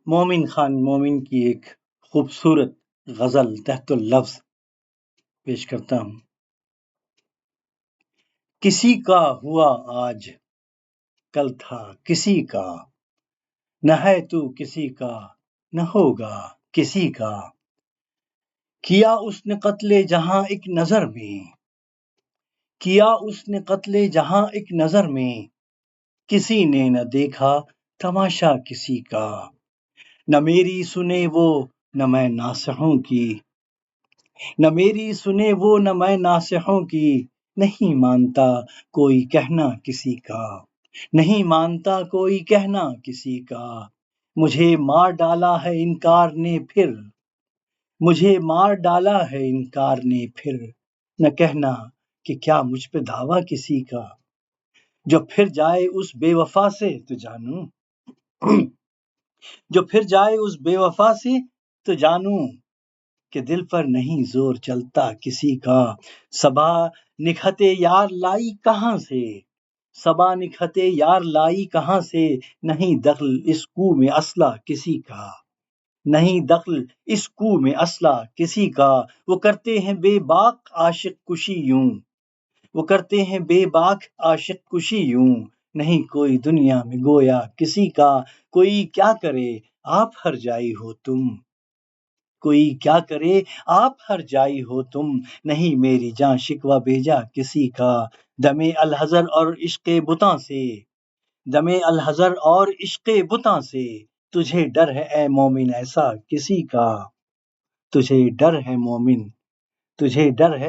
مومن خان مومن کی ایک خوبصورت غزل تحت اللفظ پیش کرتا ہوں۔ کسی کا ہوا آج کل تھا کسی کا، نہ ہے تو کسی کا نہ ہوگا کسی کا۔ کیا اس نے قتل جہاں ایک نظر میں، کیا اس نے قتل جہاں ایک نظر میں، کسی نے نہ دیکھا تماشا کسی کا۔ نہ میری سنے وہ نہ میں ناصحوں کی، نہ میری سنے وہ نہ میں ناصحوں کی۔ نہیں مانتا کوئی کہنا کسی کا، نہیں مانتا کوئی کہنا کسی کا۔ مجھے مار ڈالا ہے انکار نے پھر، مجھے مار ڈالا ہے انکار نے پھر۔ نہ کہنا کہ کیا مجھ پہ دعویٰ کسی کا، جو پھر جائے اس بے وفا سے تو جانوں، جو پھر جائے اس بے وفا سے تو جانوں، کہ دل پر نہیں زور چلتا کسی کا۔ صبا نکہت یار لائی کہاں سے، صبا نکہت یار لائی کہاں سے، نہیں دخل اس کو میں اسلحہ کسی کا، نہیں دخل اس کو میں اسلحہ کسی کا۔ وہ کرتے ہیں بے باک عاشق کشی یوں، وہ کرتے ہیں بے باک عاشق کشی یوں، نہیں کوئی دنیا میں گویا کسی کا۔ کوئی کیا کرے آپ ہر جائی ہو تم، کوئی کیا کرے آپ ہر جائی ہو تم، نہیں میری جاں شکوہ بھیجا کسی کا۔ دم الحذر اور عشق بتاں سے، دم الحذر اور عشق بتاں سے، تجھے ڈر ہے اے مومن ایسا کسی کا، تجھے ڈر ہے مومن، تجھے ڈر ہے